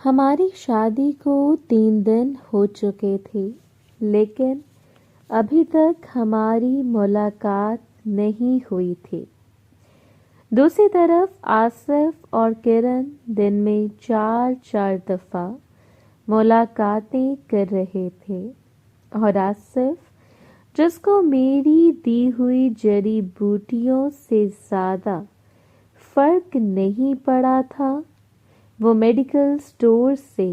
ہماری شادی کو 3 دن ہو چکے تھے، لیکن ابھی تک ہماری ملاقات نہیں ہوئی تھی۔ دوسری طرف آصف اور کرن دن میں 4 دفعہ ملاقاتیں کر رہے تھے، اور آصف، جس کو میری دی ہوئی جڑی بوٹیوں سے زیادہ فرق نہیں پڑا تھا، وہ میڈیکل سٹور سے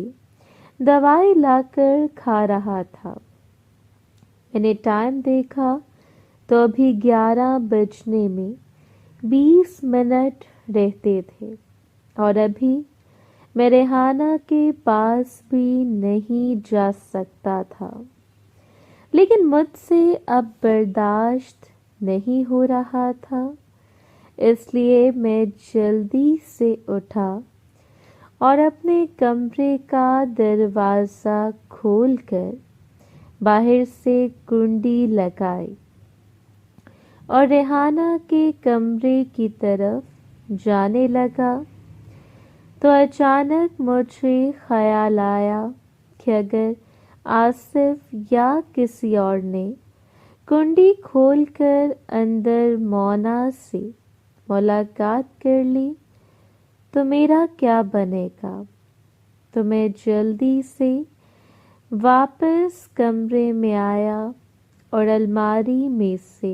دوائی لا کر کھا رہا تھا۔ میں نے ٹائم دیکھا تو ابھی 11 بجنے میں 20 منٹ رہتے تھے، اور ابھی میں ریحانہ کے پاس بھی نہیں جا سکتا تھا، لیکن مجھ سے اب برداشت نہیں ہو رہا تھا، اس لیے میں جلدی سے اٹھا اور اپنے کمرے کا دروازہ کھول کر باہر سے کنڈی لگائی اور ریحانہ کے کمرے کی طرف جانے لگا تو اچانک مجھے خیال آیا کہ اگر آصف یا کسی اور نے کنڈی کھول کر اندر مونا سے ملاقات کر لی تو میرا کیا بنے گا۔ تو میں جلدی سے واپس کمرے میں آیا اور الماری میں سے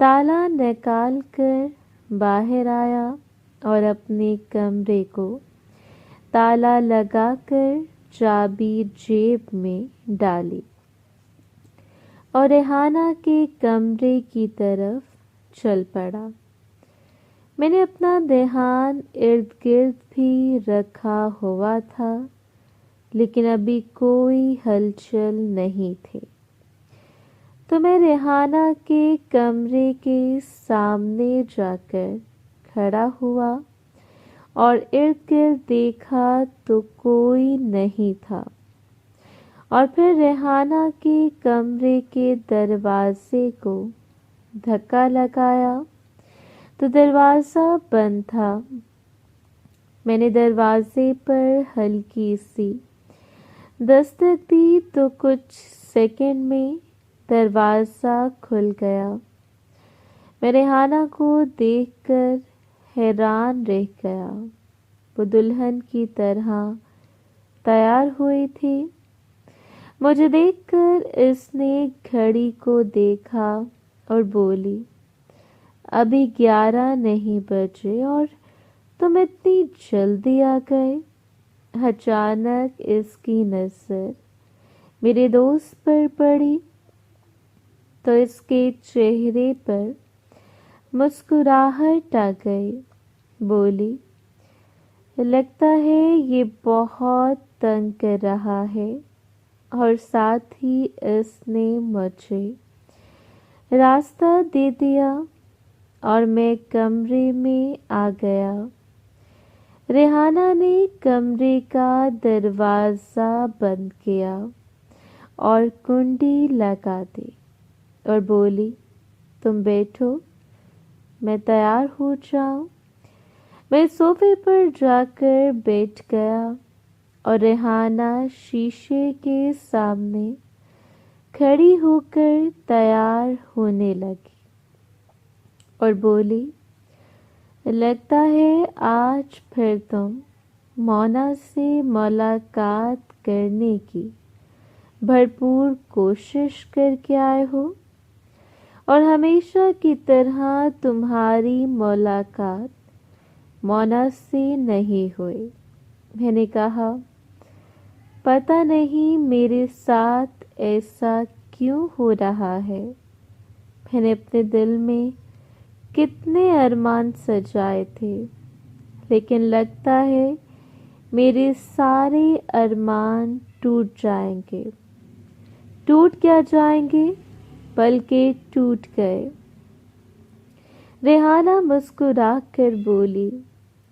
تالا نکال کر باہر آیا اور اپنے کمرے کو تالا لگا کر چابی جیب میں ڈالی اور ریحانہ کے کمرے کی طرف چل پڑا۔ میں نے اپنا دھیان ارد گرد بھی رکھا ہوا تھا، لیکن ابھی کوئی ہلچل نہیں تھی، تو میں ریحانہ کے کمرے کے سامنے جا کر کھڑا ہوا اور ارد گرد دیکھا تو کوئی نہیں تھا، اور پھر ریحانہ کے کمرے کے دروازے کو دھکا لگایا تو دروازہ بند تھا۔ میں نے دروازے پر ہلکی سی دستک دی تو کچھ سیکنڈ میں دروازہ کھل گیا۔ میں ریحانہ کو دیکھ کر حیران رہ گیا۔ وہ دلہن کی طرح تیار ہوئی تھی۔ مجھے دیکھ کر اس نے گھڑی کو دیکھا اور بولی، ابھی 11 نہیں بجے اور تم اتنی جلدی آ گئے۔ اچانک اس کی نظر میرے دوست پر پڑی تو اس کے چہرے پر مسکراہٹ آ گئی۔ بولی، لگتا ہے یہ بہت تنگ کر رہا ہے، اور ساتھ ہی اس نے مجھے راستہ دے دیا اور میں کمرے میں آ گیا۔ ریحانہ نے کمرے کا دروازہ بند کیا اور کنڈی لگا دی اور بولی، تم بیٹھو، میں تیار ہو جاؤں۔ میں صوفے پر جا کر بیٹھ گیا اور ریحانہ شیشے کے سامنے کھڑی ہو کر تیار ہونے لگی اور بولی، لگتا ہے آج پھر تم مونا سے ملاقات کرنے کی بھرپور کوشش کر کے آئے ہو، اور ہمیشہ کی طرح تمہاری ملاقات مونا سے نہیں ہوئی۔ میں نے کہا، پتہ نہیں میرے ساتھ ایسا کیوں ہو رہا ہے۔ میں نے اپنے دل میں کتنے ارمان سجائے تھے، لیکن لگتا ہے میرے سارے ارمان ٹوٹ جائیں گے۔ ٹوٹ کیا جائیں گے، بلکہ ٹوٹ گئے۔ ریحانہ مسکرا کر بولی،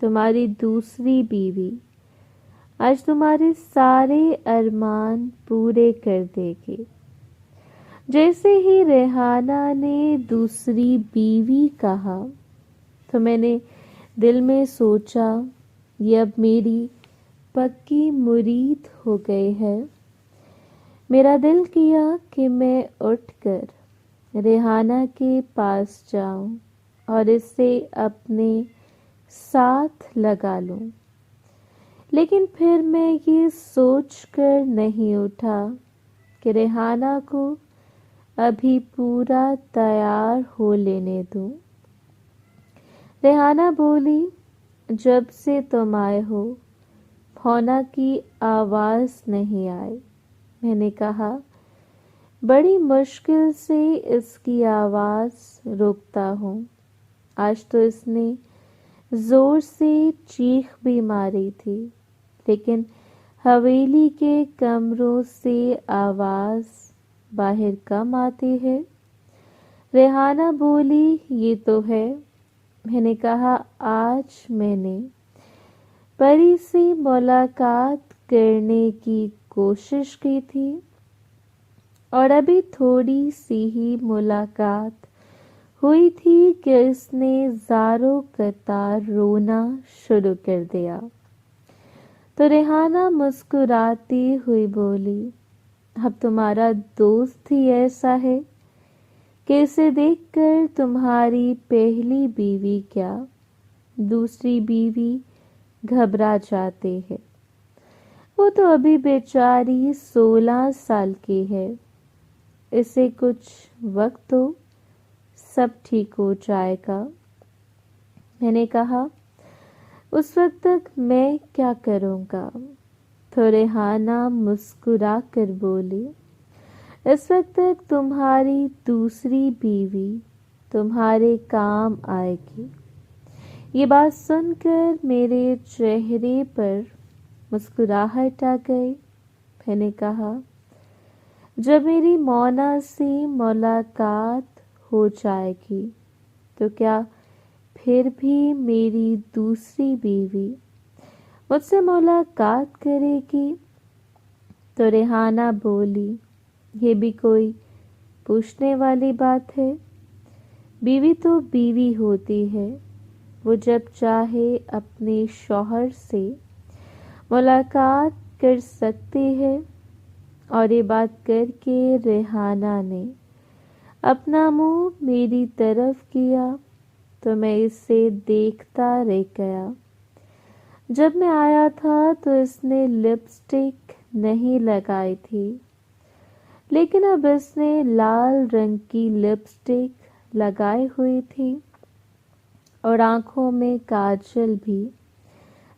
تمہاری دوسری بیوی آج تمہارے سارے ارمان پورے کر دے گی۔ جیسے ہی ریحانہ نے دوسری بیوی کہا تو میں نے دل میں سوچا، یہ اب میری پکی مرید ہو گئے ہیں۔ میرا دل کیا کہ میں اٹھ کر ریحانہ کے پاس جاؤں اور اسے اپنے ساتھ لگا لوں، لیکن پھر میں یہ سوچ کر نہیں اٹھا کہ ریحانہ کو ابھی پورا تیار ہو لینے دوں۔ ریحانہ بولی، جب سے تم آئے ہو پھونا کی آواز نہیں آئی۔ میں نے کہا، بڑی مشکل سے اس کی آواز روکتا ہوں۔ آج تو اس نے زور سے چیخ بھی ماری تھی، لیکن حویلی کے کمروں سے آواز باہر کم آتی ہے۔ ریحانہ بولی، یہ تو ہے۔ میں نے کہا، آج میں نے پری سے ملاقات کرنے کی کوشش کی تھی اور ابھی تھوڑی سی ہی ملاقات ہوئی تھی کہ اس نے زاروں قطار رونا شروع کر دیا۔ تو ریحانہ مسکراتی ہوئی بولی، اب تمہارا دوست ہی ایسا ہے کہ اسے دیکھ کر تمہاری پہلی بیوی کیا دوسری بیوی گھبرا جاتے ہیں۔ وہ تو ابھی بیچاری 16 سال کی ہے، اسے کچھ وقت دو، سب ٹھیک ہو جائے گا۔ میں نے کہا، اس وقت تک میں کیا کروں گا؟ تو ریحانہ مسکرا کر بولی، اس وقت تک تمہاری دوسری بیوی تمہارے کام آئے گی۔ یہ بات سن کر میرے چہرے پر مسکراہٹ آ گئی۔ میں نے کہا، جب میری مونا سے ملاقات ہو جائے گی تو کیا پھر بھی میری دوسری بیوی مجھ سے ملاقات کرے گی؟ تو ریحانہ بولی، یہ بھی کوئی پوچھنے والی بات ہے؟ بیوی تو بیوی ہوتی ہے، وہ جب چاہے اپنے شوہر سے ملاقات کر سکتی ہے۔ اور یہ بات کر کے ریحانہ نے اپنا منہ میری طرف کیا تو میں اسے دیکھتا رہ گیا۔ جب میں آیا تھا تو اس نے لپسٹک نہیں لگائی تھی، لیکن اب اس نے لال رنگ کی لپسٹک لگائی ہوئی تھی اور آنکھوں میں کاجل بھی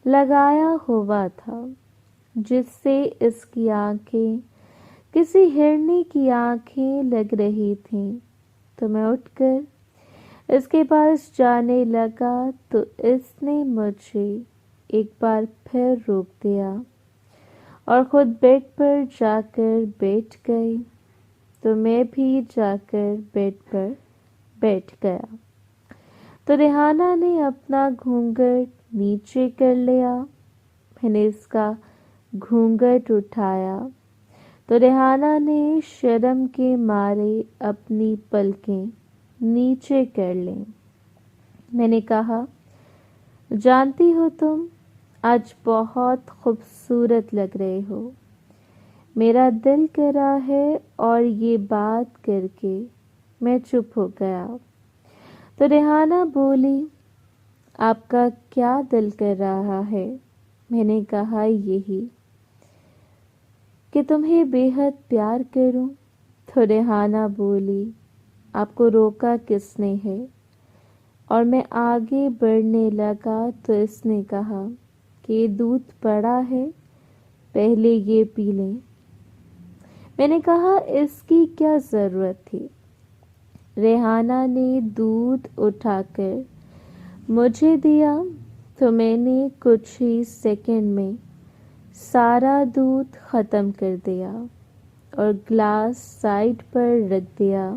لگایا ہوا تھا، جس سے اس کی آنکھیں کسی ہرنی کی آنکھیں لگ رہی تھیں۔ تو میں اٹھ کر اس کے پاس جانے لگا تو اس نے مجھے ایک بار پھر روک دیا اور خود بیڈ پر جا کر بیٹھ گئی۔ تو میں بھی جا کر بیڈ پر بیٹھ گیا۔ تو ریحانہ نے اپنا گھونگھٹ نیچے کر لیا۔ میں نے اس کا گھونگھٹ اٹھایا تو ریحانہ نے شرم کے مارے اپنی پلکیں نیچے کر لیں۔ میں نے کہا، جانتی ہو تم آج بہت خوبصورت لگ رہے ہو۔ میرا دل کرا ہے اور یہ بات کر کے میں چپ ہو گیا۔ تو ریحانہ بولی، آپ کا کیا دل کر رہا ہے؟ میں نے کہا، یہی کہ تمہیں بے حد پیار کروں۔ تو ریحانہ بولی، آپ کو روکا کس نے ہے؟ اور میں آگے بڑھنے لگا تو اس نے کہا کہ یہ دودھ پڑا ہے، پہلے یہ پی لیں۔ میں نے کہا، اس کی کیا ضرورت تھی؟ ریحانہ نے دودھ اٹھا کر مجھے دیا تو میں نے کچھ ہی سیکنڈ میں سارا دودھ ختم کر دیا اور گلاس سائڈ پر رکھ دیا،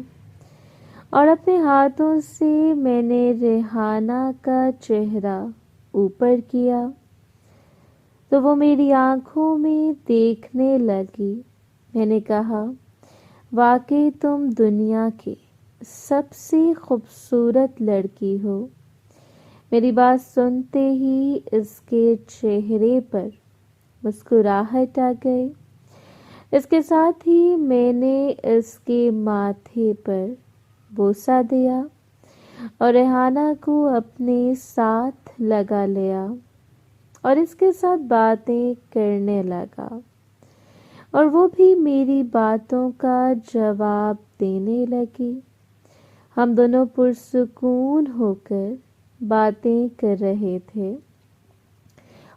اور اپنے ہاتھوں سے میں نے ریحانہ کا چہرہ اوپر کیا تو وہ میری آنکھوں میں دیکھنے لگی۔ میں نے کہا، واقعی تم دنیا کی سب سے خوبصورت لڑکی ہو۔ میری بات سنتے ہی اس کے چہرے پر مسکراہٹ آ گئی۔ اس کے ساتھ ہی میں نے اس کے ماتھے پر بوسہ دیا اور ریحانہ کو اپنے ساتھ لگا لیا اور اس کے ساتھ باتیں کرنے لگا، اور وہ بھی میری باتوں کا جواب دینے لگی۔ ہم دونوں پرسکون ہو کر باتیں کر رہے تھے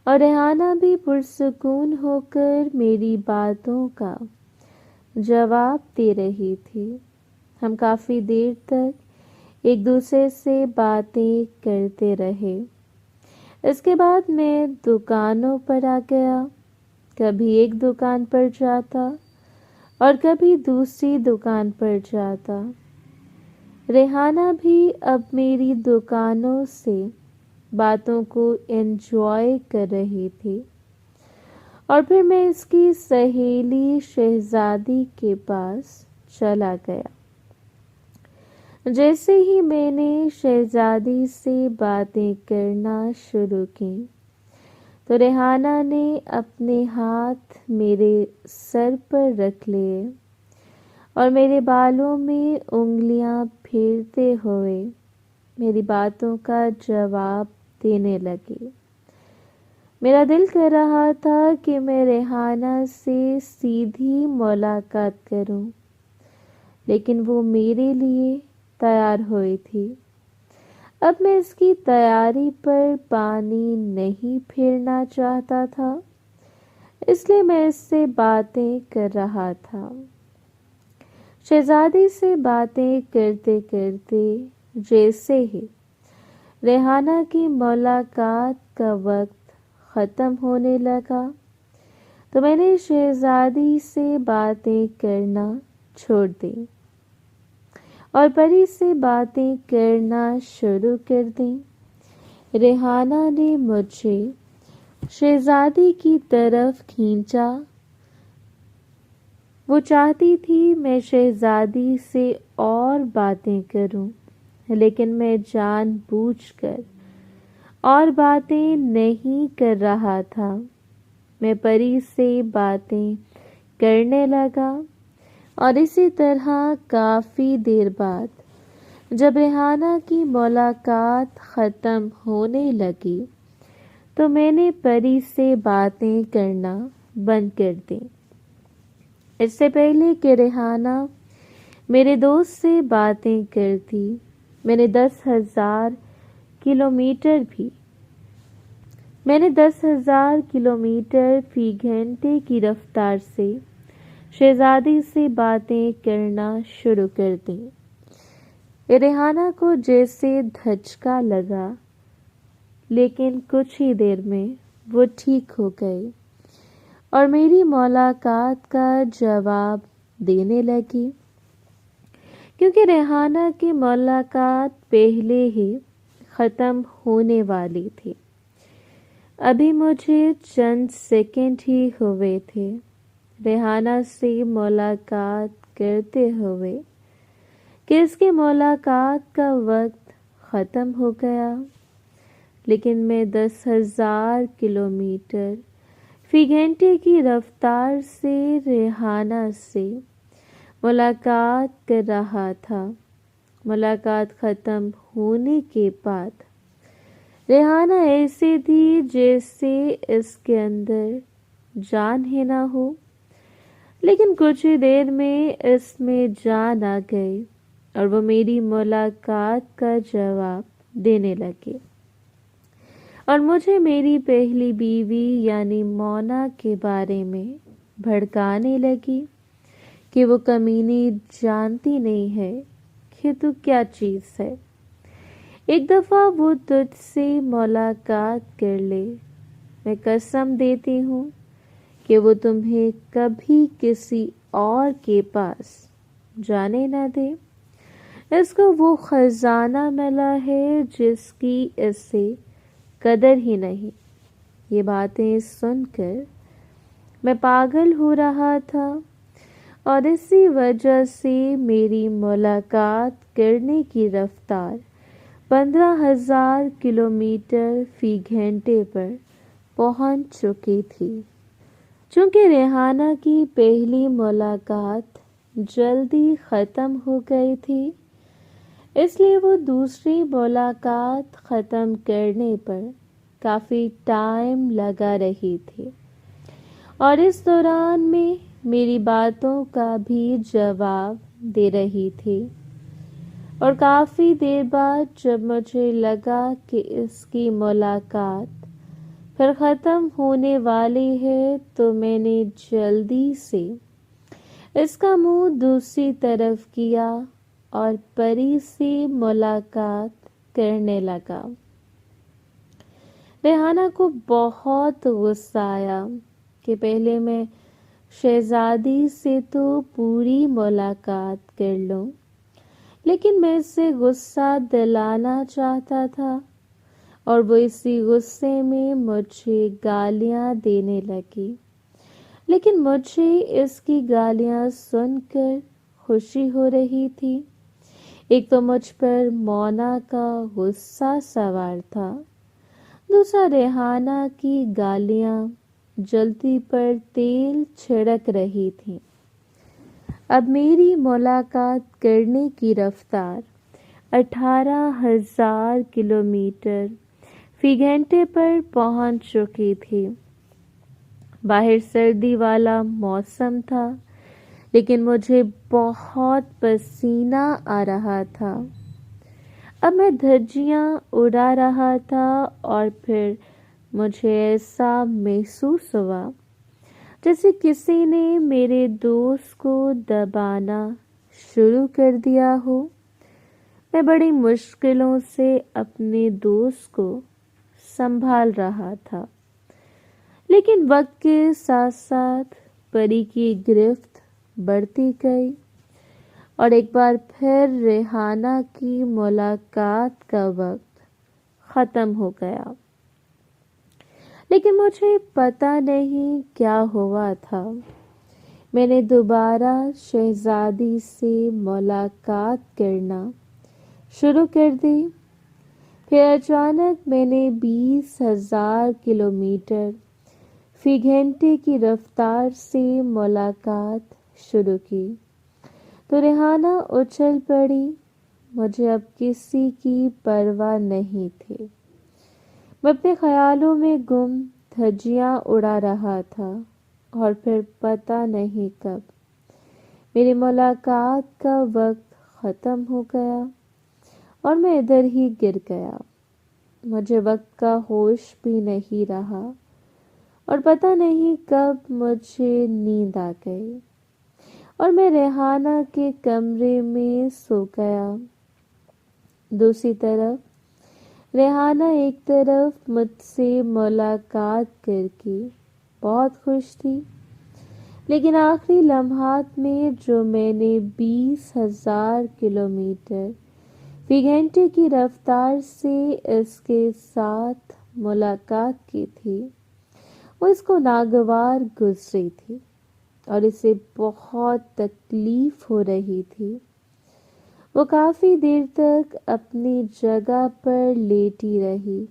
اور ریحانہ بھی پرسکون ہو کر میری باتوں کا جواب دے رہی تھی۔ ہم کافی دیر تک ایک دوسرے سے باتیں کرتے رہے۔ اس کے بعد میں دکانوں پر آ گیا، کبھی ایک دکان پر جاتا اور کبھی دوسری دکان پر جاتا۔ ریحانہ بھی اب میری دکانوں سے باتوں کو انجوائے کر رہی تھی، اور پھر میں اس کی سہیلی شہزادی کے پاس چلا گیا۔ جیسے ہی میں نے شہزادی سے باتیں کرنا شروع کی تو ریحانہ نے اپنے ہاتھ میرے سر پر رکھ لیے اور میرے بالوں میں انگلیاں پھیرتے ہوئے میری باتوں کا جواب دینے لگی۔ میرا دل کر رہا تھا کہ میں ریحانہ سے سیدھی ملاقات کروں، لیکن وہ میرے لیے تیار ہوئی تھی۔ اب میں اس کی تیاری پر پانی نہیں پھیرنا چاہتا تھا، اس لیے میں اس سے باتیں کر رہا تھا۔ شہزادی سے باتیں کرتے کرتے جیسے ہی ریحانہ کی ملاقات کا وقت ختم ہونے لگا تو میں نے شہزادی سے باتیں کرنا چھوڑ دی اور پری سے باتیں کرنا شروع کر دیں۔ ریحانہ نے مجھے شہزادی کی طرف کھینچا۔ وہ چاہتی تھی میں شہزادی سے اور باتیں کروں، لیکن میں جان بوجھ کر اور باتیں نہیں کر رہا تھا۔ میں پری سے باتیں کرنے لگا اور اسی طرح کافی دیر بعد جب ریحانہ کی ملاقات ختم ہونے لگی تو میں نے پری سے باتیں کرنا بند کر دی۔ اس سے پہلے کہ ریحانہ میرے دوست سے باتیں کرتی، میں نے 10,000 کلومیٹر فی گھنٹے کی رفتار سے شہزادی سے باتیں کرنا شروع کر دیں۔ ریحانہ کو جیسے دھچکا لگا، لیکن کچھ ہی دیر میں وہ ٹھیک ہو گئی اور میری ملاقات کا جواب دینے لگی، کیونکہ ریحانہ کی ملاقات پہلے ہی ختم ہونے والی تھی۔ ابھی مجھے چند سیکنڈ ہی ہوئے تھے ریحانہ سے ملاقات کرتے ہوئے کہ اس کی ملاقات کا وقت ختم ہو گیا، لیکن میں 10,000 کلومیٹر فی گھنٹے کی رفتار سے ریحانہ سے ملاقات کر رہا تھا۔ ملاقات ختم ہونے کے بعد ریحانہ ایسی تھی جیسے اس کے اندر جان ہی نہ ہو، لیکن کچھ ہی دیر میں اس میں جان آ گئی اور وہ میری ملاقات کا جواب دینے لگی اور مجھے میری پہلی بیوی یعنی مونا کے بارے میں بھڑکانے لگی کہ وہ کمینی جانتی نہیں ہے کہ تو کیا چیز ہے۔ ایک دفعہ وہ تجھ سے ملاقات کر لے، میں قسم دیتی ہوں کہ وہ تمہیں کبھی کسی اور کے پاس جانے نہ دے۔ اس کو وہ خزانہ ملا ہے جس کی اسے قدر ہی نہیں۔ یہ باتیں سن کر میں پاگل ہو رہا تھا اور اسی وجہ سے میری ملاقات کرنے کی رفتار 15,000 کلومیٹر فی گھنٹے پر پہنچ چکی تھی۔ چونکہ ریحانہ کی پہلی ملاقات جلدی ختم ہو گئی تھی، اس لیے وہ دوسری ملاقات ختم کرنے پر کافی ٹائم لگا رہی تھی، اور اس دوران میں میری باتوں کا بھی جواب دے رہی تھی۔ اور کافی دیر بعد جب مجھے لگا کہ اس کی ملاقات پھر ختم ہونے والی ہے، تو میں نے جلدی سے اس کا منہ دوسری طرف کیا اور پری سے ملاقات کرنے لگا۔ ریحانہ کو بہت غصہ آیا کہ پہلے میں شہزادی سے تو پوری ملاقات کر لوں، لیکن میں اسے غصہ دلانا چاہتا تھا، اور وہ اسی غصے میں مجھے گالیاں دینے لگی۔ لیکن مجھے اس کی گالیاں سن کر خوشی ہو رہی تھی۔ ایک تو مجھ پر مونا کا غصہ سوار تھا، دوسرا ریحانہ کی گالیاں جلتی پر تیل چھڑک رہی تھیں۔ اب میری ملاقات کرنے کی رفتار 18,000 کلومیٹر فی گھنٹے پر پہنچ چکی تھی۔ باہر سردی والا موسم تھا، لیکن مجھے بہت پسینہ آ رہا تھا۔ اب میں دھجیاں اڑا رہا تھا، اور پھر مجھے ایسا محسوس ہوا جیسے کسی نے میرے دوست کو دبانا شروع کر دیا ہو۔ میں بڑی مشکلوں سے اپنے دوست کو سنبھال رہا تھا، لیکن وقت کے ساتھ ساتھ پری کی گرفت بڑھتی گئی، اور ایک بار پھر ریحانہ کی ملاقات کا وقت ختم ہو گیا۔ لیکن مجھے پتہ نہیں کیا ہوا تھا، میں نے دوبارہ شہزادی سے ملاقات کرنا شروع کر دی۔ پھر اچانک میں نے 20,000 کلومیٹر فی گھنٹے کی رفتار سے ملاقات شروع کی، تو ریحانہ اچھل پڑی۔ مجھے اب کسی کی پرواہ نہیں تھی، میں اپنے خیالوں میں گم دھجیاں اڑا رہا تھا، اور پھر پتہ نہیں کب میری ملاقات کا وقت ختم ہو گیا اور میں ادھر ہی گر گیا۔ مجھے وقت کا ہوش بھی نہیں رہا، اور پتہ نہیں کب مجھے نیند آ گئی اور میں ریحانہ کے کمرے میں سو گیا۔ دوسری طرف ریحانہ ایک طرف مجھ سے ملاقات کر کے بہت خوش تھی، لیکن آخری لمحات میں جو میں نے 20,000 کلومیٹر فی گھنٹے کی رفتار سے اس کے ساتھ ملاقات کی تھی، وہ اس کو ناگوار گزری تھی اور اسے بہت تکلیف ہو رہی تھی۔ وہ کافی دیر تک اپنی جگہ پر لیٹی رہی،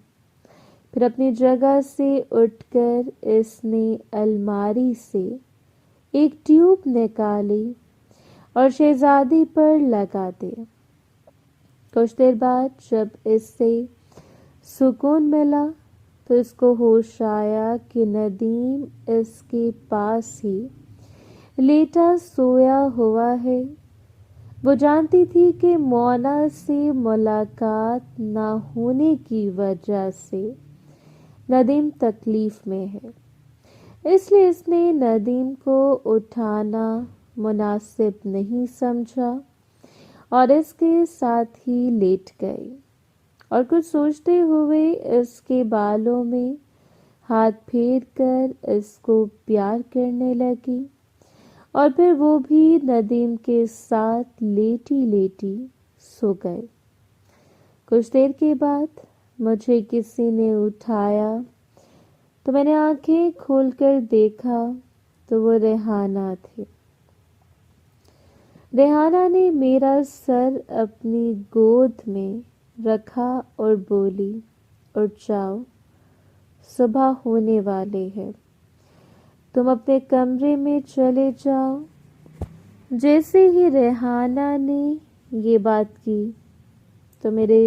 پھر اپنی جگہ سے اٹھ کر اس نے الماری سے ایک ٹیوب نکالی اور شہزادی پر لگا دی۔ کچھ دیر بعد جب اس سے سکون ملا تو اس کو ہوش آیا کہ ندیم اس کے پاس ہی لیٹا سویا ہوا ہے۔ وہ جانتی تھی کہ مونا سے ملاقات نہ ہونے کی وجہ سے ندیم تکلیف میں ہے، اس لیے اس نے ندیم کو اٹھانا مناسب نہیں سمجھا اور اس کے ساتھ ہی لیٹ گئی، اور کچھ سوچتے ہوئے اس کے بالوں میں ہاتھ پھیر کر اس کو پیار کرنے لگی، اور پھر وہ بھی ندیم کے ساتھ لیٹی لیٹی سو گئے۔ کچھ دیر کے بعد مجھے کسی نے اٹھایا تو میں نے آنکھیں کھول کر دیکھا تو وہ ریحانہ تھی۔ ریحانہ نے میرا سر اپنی گود میں رکھا اور بولی، اٹھ جاؤ، صبح ہونے والے ہے، تم اپنے کمرے میں چلے جاؤ۔ جیسے ہی ریحانہ نے یہ بات کی تو میرے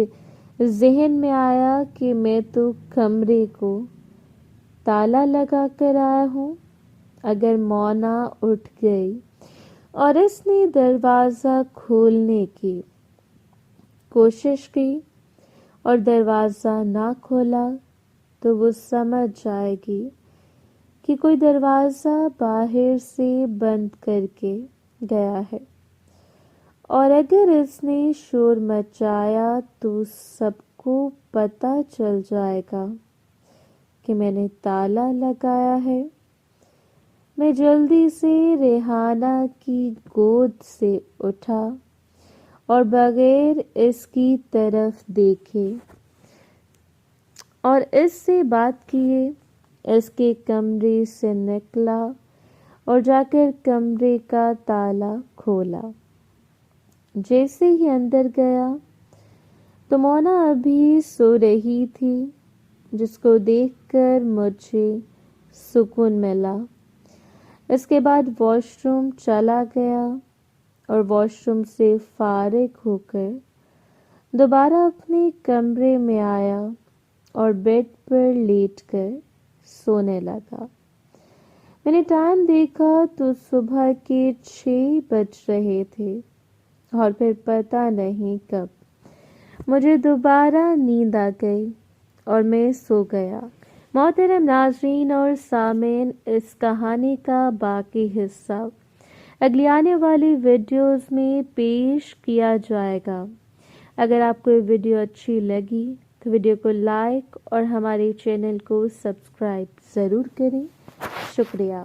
ذہن میں آیا کہ میں تو کمرے کو تالا لگا کر آیا ہوں۔ اگر مونا اٹھ گئی اور اس نے دروازہ کھولنے کی کوشش کی اور دروازہ نہ کھولا تو وہ سمجھ جائے گی کہ کوئی دروازہ باہر سے بند کر کے گیا ہے، اور اگر اس نے شور مچایا تو سب کو پتہ چل جائے گا کہ میں نے تالا لگایا ہے۔ میں جلدی سے ریحانہ کی گود سے اٹھا اور بغیر اس کی طرف دیکھے اور اس سے بات کیے اس کے کمرے سے نکلا اور جا کر کمرے کا تالا کھولا۔ جیسے ہی اندر گیا تو مونا ابھی سو رہی تھی، جس کو دیکھ کر مجھے سکون ملا۔ اس کے بعد واش روم چلا گیا اور واش روم سے فارغ ہو کر دوبارہ اپنے کمرے میں آیا اور بیڈ پر لیٹ کر سونے لگا۔ میں نے ٹائم دیکھا تو صبح کے 6 بج رہے تھے اور پھر پتہ نہیں کب مجھے دوبارہ نیند آ گئی اور میں سو گیا۔ محترم ناظرین اور سامعین، اس کہانی کا باقی حصہ اگلی آنے والی ویڈیوز میں پیش کیا جائے گا۔ اگر آپ کو یہ ویڈیو اچھی لگی تو ویڈیو کو لائک اور ہمارے چینل کو سبسکرائب ضرور کریں۔ شکریہ۔